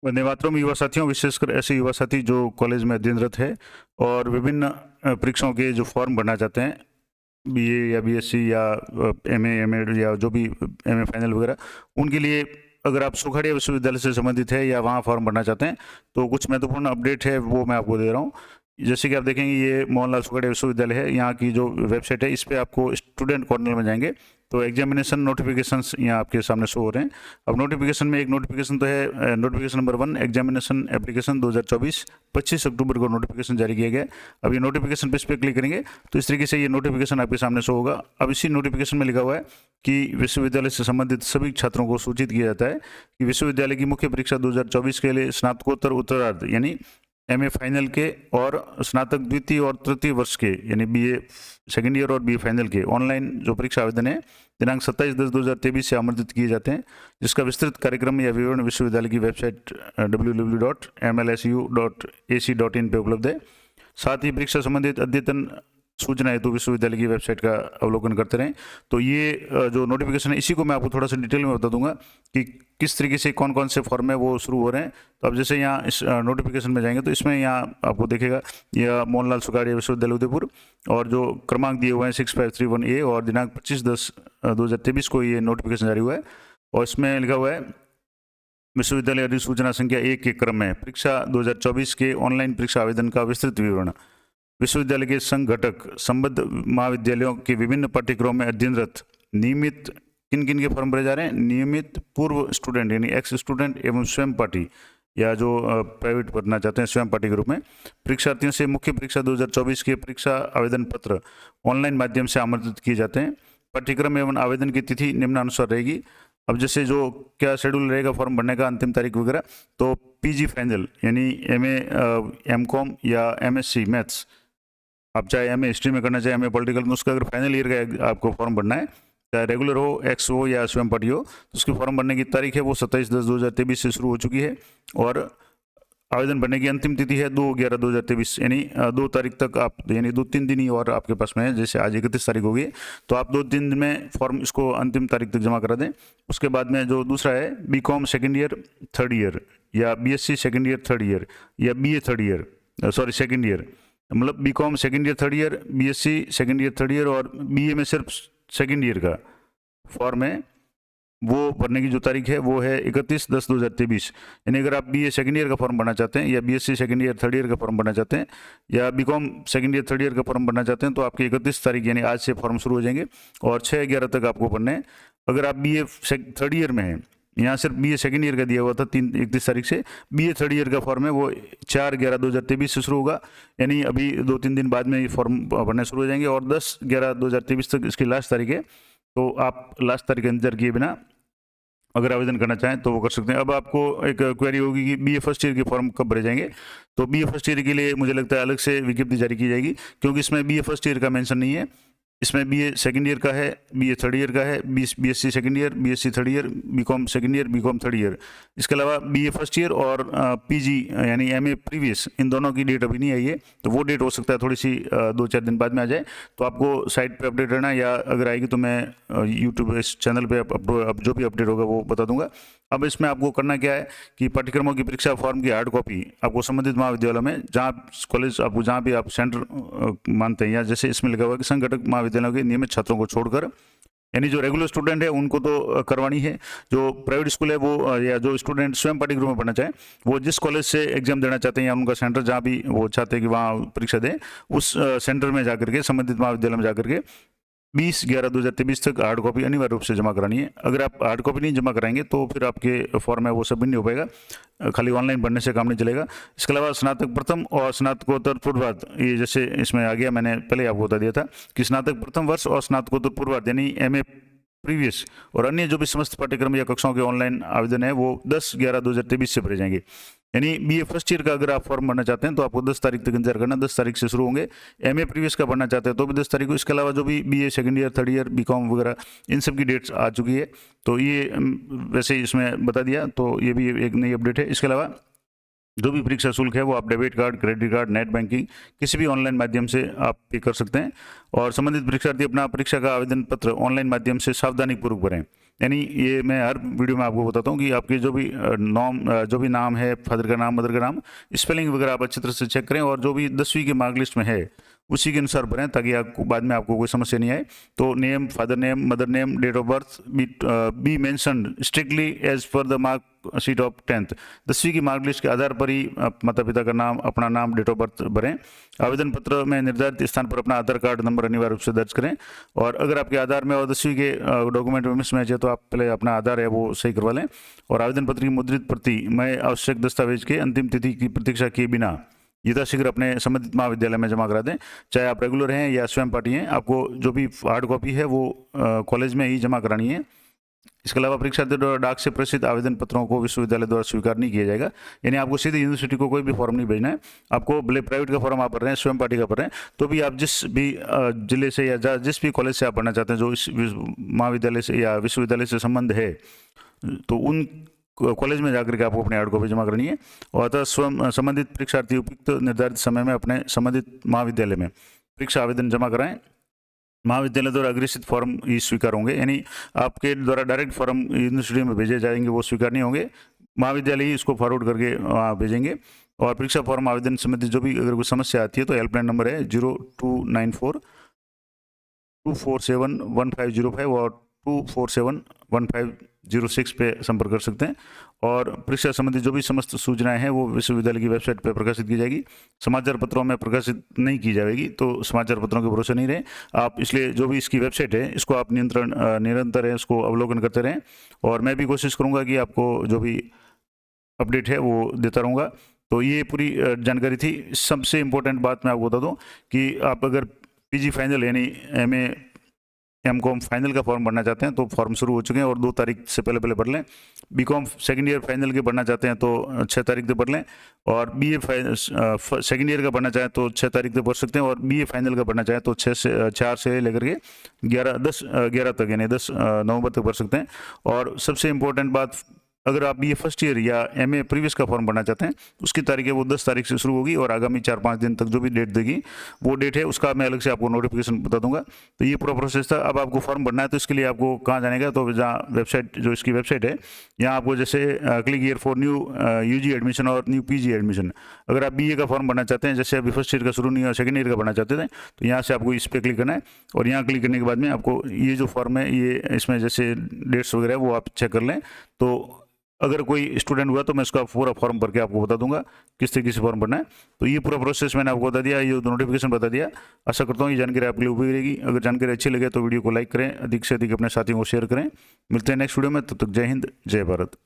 वंदे मातरम। युवा साथियों, विशेषकर ऐसे युवा साथी जो कॉलेज में अध्ययनरत है और विभिन्न परीक्षाओं के जो फॉर्म भरना चाहते हैं, बीए या बीएससी या एमए, एमएड या जो भी एमए फाइनल वगैरह, उनके लिए अगर आप सुखाड़िया विश्वविद्यालय से संबंधित है या वहाँ फॉर्म भरना चाहते हैं तो कुछ महत्वपूर्ण अपडेट है वो मैं आपको दे रहा हूँ। जैसे कि आप देखेंगे, ये मोहनलाल सुखाड़िया विश्वविद्यालय है। यहाँ की जो वेबसाइट है, इस पर आपको स्टूडेंट कॉर्नर में जाएंगे तो एग्जामिनेशन नोटिफिकेशंस यहाँ आपके सामने शो हो रहे हैं। अब नोटिफिकेशन में एक नोटिफिकेशन तो है, नोटिफिकेशन नंबर 1, एग्जामिनेशन एप्लीकेशन 2024, 25 अक्टूबर को नोटिफिकेशन जारी किया गया। अब ये नोटिफिकेशन पे इस पर क्लिक करेंगे तो इस तरीके से ये नोटिफिकेशन आपके सामने शो होगा। अब इसी नोटिफिकेशन में लिखा हुआ है कि विश्वविद्यालय से संबंधित सभी छात्रों को सूचित किया जाता है कि विश्वविद्यालय की मुख्य परीक्षा 2024 के लिए स्नातकोत्तर उत्तरार्ध यानी एमए फाइनल के और स्नातक द्वितीय और तृतीय वर्ष के यानी बीए सेकेंड ईयर और बीए फाइनल के ऑनलाइन जो परीक्षा आवेदन है दिनांक 27/10/2023 से आमंत्रित किए जाते हैं, जिसका विस्तृत कार्यक्रम या विवरण विश्वविद्यालय की वेबसाइट www.mlsu.ac.in पे उपलब्ध है। साथ ही परीक्षा संबंधित अद्यतन सूचना हेतु विश्वविद्यालय की वेबसाइट का अवलोकन करते रहें। तो ये जो नोटिफिकेशन है, इसी को मैं आपको थोड़ा सा डिटेल में बता दूंगा कि किस तरीके से कौन कौन से फॉर्म है वो शुरू हो रहे हैं। तो अब जैसे यहाँ इस नोटिफिकेशन में जाएंगे तो इसमें यहाँ आपको देखेगा यह मोहनलाल सुखाड़िया विश्वविद्यालय उदयपुर और जो क्रमांक दिए हुए हैं 6531A और दिनांक 25/10/2023 को ये नोटिफिकेशन जारी हुआ है। और इसमें लिखा हुआ है विश्वविद्यालय अधिसूचना संख्या 1 के क्रम में परीक्षा 2024 के ऑनलाइन परीक्षा आवेदन का विस्तृत विवरण। विश्वविद्यालय के संघटक संबद्ध महाविद्यालयों के विभिन्न पाठ्यक्रमों में अध्ययनरत नियमित किन किन के फॉर्म भरे जा रहे हैं, नियमित पूर्व स्टूडेंट यानी एक्स स्टूडेंट एवं स्वयं पाठी या जो प्राइवेट पढ़ना चाहते हैं स्वयं पाठी के रूप में परीक्षार्थियों से मुख्य परीक्षा 2024 के परीक्षा आवेदन पत्र ऑनलाइन माध्यम से आमंत्रित किए जाते हैं। पाठ्यक्रम एवं आवेदन की तिथि निम्नानुसार रहेगी। अब जैसे जो क्या शेड्यूल रहेगा फॉर्म भरने का, अंतिम तारीख वगैरह, तो पीजी फाइनल यानी एमए, एमकॉम या एमएससी मैथ्स, आप चाहे एमए हिस्ट्री में करना चाहे एमए पॉलिटिकल में, उसका अगर फाइनल ईयर का आपको फॉर्म भरना है, चाहे रेगुलर हो, एक्स हो या स्वयं पाठी हो, तो उसकी फॉर्म भरने की तारीख है वो 27/10/2023 से शुरू हो चुकी है और आवेदन भरने की अंतिम तिथि है 2/11/2023 यानी 2 तारीख तक आप यानी 2-3 दिन ही और आपके पास में है। जैसे आज 31 तारीख हो गई तो आप 2-3 दिन में फॉर्म इसको अंतिम तारीख तक जमा करा दें। उसके बाद में जो दूसरा है BCom second year third year या BSc second year third year या BA third year, sorry second year, मतलब BCom second year third year, BSc second year third year और बीए में सिर्फ सेकेंड ईयर का फॉर्म है, वो भरने की जो तारीख है वो है 31/10/2023। यानी अगर आप बीए सेकेंड ईयर का फॉर्म भरना चाहते हैं या BSc second year third year का फॉर्म भरना चाहते हैं या BCom second year third year का फॉर्म भरना चाहते हैं तो आपकी 31 तारीख यानी आज से फॉर्म शुरू हो जाएंगे और 6/11 तक आपको भरना है। अगर आप बीए थर्ड ईयर में हैं, यहाँ सिर्फ बीए सेकेंड ईयर का दिया हुआ था 31 तारीख से, बीए थर्ड ईयर का फॉर्म है वो 4/11/2023 से शुरू होगा, यानी अभी 2-3 दिन बाद में ये फॉर्म भरने शुरू हो जाएंगे और 10/11/2023 तक इसकी लास्ट तारीख है। तो आप लास्ट तारीख का इंतजार किए बिना अगर आवेदन करना चाहें तो वो कर सकते हैं। अब आपको एक क्वेरी होगी कि बीए फर्स्ट ईयर के फॉर्म कब भरे जाएंगे, तो बीए फर्स्ट ईयर के लिए मुझे लगता है अलग से विज्ञप्ति जारी की जाएगी क्योंकि इसमें बीए फर्स्ट ईयर का मेंशन नहीं है। इसमें बीए सेकेंड ईयर का है, बीए थर्ड ईयर का है, BSc second year, BSc third year, BCom second year, BCom third year. इसके अलावा बीए फर्स्ट ईयर और पीजी यानी एमए प्रीवियस, इन दोनों की डेट अभी नहीं आई है, तो वो डेट हो सकता है थोड़ी सी 2-4 दिन बाद में आ जाए। तो आपको साइट पे अपडेट रहना, या अगर आएगी तो मैं यूट्यूब इस चैनल पे अब जो भी अपडेट होगा वो बता दूंगा। अब इसमें आपको करना क्या है कि पाठ्यक्रमों की परीक्षा फॉर्म की हार्ड कॉपी आपको संबंधित महाविद्यालय में, जहाँ कॉलेज आपको जहाँ भी आप सेंटर मानते हैं, या जैसे इसमें लिखा हुआ है कि संगठक महाविद्यालयों के नियमित छात्रों को छोड़कर, यानी जो रेगुलर स्टूडेंट है उनको तो करवानी है, जो प्राइवेट स्कूल है वो या जो स्टूडेंट स्वयं पाठी ग्रुप में पढ़ना चाहें वो जिस कॉलेज से एग्जाम देना चाहते हैं या उनका सेंटर जहाँ भी वो चाहते हैं कि वहाँ परीक्षा दें, उस सेंटर में जाकर के संबंधित महाविद्यालय में जाकर के 20/11/2023 तक हार्ड कॉपी अनिवार्य रूप से जमा करानी है। अगर आप हार्ड कॉपी नहीं जमा कराएंगे तो फिर आपके फॉर्म है वो सब भी नहीं हो पाएगा, खाली ऑनलाइन भरने से काम नहीं चलेगा। इसके अलावा स्नातक प्रथम और स्नातकोत्तर पूर्वार्ध, ये जैसे इसमें आ गया, मैंने पहले आपको बता दिया था कि स्नातक प्रथम वर्ष और स्नातकोत्तर पूर्वार्ध यानी एमए प्रीवियस और अन्य जो भी समस्त पाठ्यक्रम या कक्षाओं के ऑनलाइन आवेदन है वो 10/11/2023 से भरे जाएंगे। यानी बीए फर्स्ट ईयर का अगर आप फॉर्म भरना चाहते हैं तो आपको 10 तारीख तक इंतजार करना, 10 तारीख से शुरू होंगे। एमए प्रीवियस का भरना चाहते हैं तो भी 10 तारीख को। इसके अलावा जो भी BA second year third year BCom वगैरह इन सब की डेट्स आ चुकी है, तो ये वैसे ही इसमें बता दिया, तो ये भी एक नई अपडेट है। इसके अलावा जो भी परीक्षा शुल्क है वो आप debit card, credit card, net banking किसी भी ऑनलाइन माध्यम से आप पे कर सकते हैं और संबंधित परीक्षार्थी अपना परीक्षा का आवेदन पत्र ऑनलाइन माध्यम से सावधानीपूर्वक भरें। यानी ये मैं हर वीडियो में आपको बताता हूँ कि आपके जो भी नाम है, फादर का नाम, मदर का नाम, स्पेलिंग वगैरह आप अच्छी तरह से चेक करें और जो भी 10वीं की मार्क लिस्ट में है उसी के अनुसार भरें, ताकि आपको बाद में आपको कोई समस्या नहीं आए। तो name, father name, mother name, date of birth be mentioned strictly as per the mark sheet of 10th। 10वीं की मार्क लिस्ट के आधार पर ही माता पिता का नाम, अपना नाम, डेट ऑफ बर्थ भरें। आवेदन पत्र में निर्धारित स्थान पर अपना आधार कार्ड नंबर अनिवार्य रूप से दर्ज करें। और अगर आपके आधार में और 10वीं के डॉक्यूमेंट में मिसमैच है तो आप पहले अपना आधार है वो सही करवा लें। और आवेदन पत्र की मुद्रित प्रति में आवश्यक दस्तावेज के अंतिम तिथि की प्रतीक्षा किए बिना यथाशीघ्र अपने संबंधित महाविद्यालय में जमा करा दें। चाहे आप रेगुलर हैं या स्वयं पाठी हैं, आपको जो भी हार्ड कॉपी है वो कॉलेज में ही जमा करानी है। इसके अलावा परीक्षार्थी द्वारा डाक से प्रेषित आवेदन पत्रों को विश्वविद्यालय द्वारा स्वीकार नहीं किया जाएगा। यानी आपको सीधे यूनिवर्सिटी को कोई भी फॉर्म नहीं भेजना है। आपको भले प्राइवेट का फॉर्म आप भर रहे हैं, स्वयं पार्टी का भर रहे हैं, तो भी आप जिस भी जिले से या जिस भी कॉलेज से आप पढ़ना चाहते हैं, जो इस महाविद्यालय से या विश्वविद्यालय से संबंध है, तो उन कॉलेज में जाकर के आपको अपनी हार्ड कॉपी जमा करनी है। और अतः स्वयं संबंधित परीक्षार्थी उपयुक्त निर्धारित समय में अपने संबंधित महाविद्यालय में परीक्षा आवेदन जमा कराएं। महाविद्यालय द्वारा अग्रेसित फॉर्म ही स्वीकार होंगे, यानी आपके द्वारा डायरेक्ट फॉर्म यूनिवर्सिटी में भेजे जाएंगे वो स्वीकार नहीं होंगे, महाविद्यालय ही इसको फॉरवर्ड करके वहाँ भेजेंगे। और परीक्षा फॉर्म आवेदन संबंधित जो भी अगर कोई समस्या आती है तो हेल्पलाइन नंबर है 0294 247 1505 और 247 1506 पे संपर्क कर सकते हैं। और परीक्षा संबंधी जो भी समस्त सूचनाएं हैं वो विश्वविद्यालय की वेबसाइट पर प्रकाशित की जाएगी, समाचार पत्रों में प्रकाशित नहीं की जाएगी। तो समाचार पत्रों के भरोसे नहीं रहे आप, इसलिए जो भी इसकी वेबसाइट है इसको आप निरंतर है इसको अवलोकन करते रहें। और मैं भी कोशिश करूँगा कि आपको जो भी अपडेट है वो देता रहूँगा। तो ये पूरी जानकारी थी। सबसे इम्पोर्टेंट बात मैं आपको बता दूँ कि आप अगर PG फाइनल यानी MA MCOM फाइनल का फॉर्म भरना चाहते हैं तो फॉर्म शुरू हो चुके हैं और 2 तारीख से पहले भर लें। BCom सेकेंड ईयर फाइनल के भरना चाहते हैं तो 6 तारीख से भर लें। और BA सेकेंड ईयर का भरना चाहें तो 6 तारीख तक भर सकते हैं। और BA फाइनल का भरना चाहें तो 4 से लेकर के 11 तक यानी 10 नवंबर तक भर सकते हैं। और सबसे इम्पोर्टेंट बात, अगर आप BA फर्स्ट ईयर या MA प्रीवियस का फॉर्म भरना चाहते हैं उसकी तारीख है वो 10 तारीख से शुरू होगी और आगामी 4-5 दिन तक जो भी डेट देगी वो डेट है उसका मैं अलग से आपको नोटिफिकेशन बता दूंगा। तो ये पूरा प्रोसेस था। अब आपको फॉर्म भरना है तो इसके लिए आपको कहाँ जाने का, तो जहाँ वेबसाइट जो इसकी वेबसाइट है यहाँ आपको जैसे click here for new UG admission और न्यू PG एडमिशन। अगर आप BA का फॉर्म भरना चाहते हैं, जैसे अभी फर्स्ट ईयर का शुरू नहीं हुआ, सेकंड ईयर का भरना चाहते थे, तो यहाँ से आपको इस पर क्लिक करना है। और यहाँ क्लिक करने के बाद में आपको ये जो फॉर्म है ये इसमें जैसे डेट्स वगैरह वो आप चेक कर लें। तो अगर कोई स्टूडेंट हुआ तो मैं इसका पूरा फॉर्म भर के आपको बता दूंगा किस तरीके से फॉर्म भरना है। तो ये पूरा प्रोसेस मैंने आपको बता दिया, ये नोटिफिकेशन बता दिया। आशा करता हूँ ये जानकारी आपके लिए उपयोगी रहेगी। अगर जानकारी अच्छी लगे तो वीडियो को लाइक करें, अधिक से अधिक अपने साथियों को शेयर करें। मिलते हैं नेक्स्ट वीडियो में, तब तक जय हिंद, जय भारत।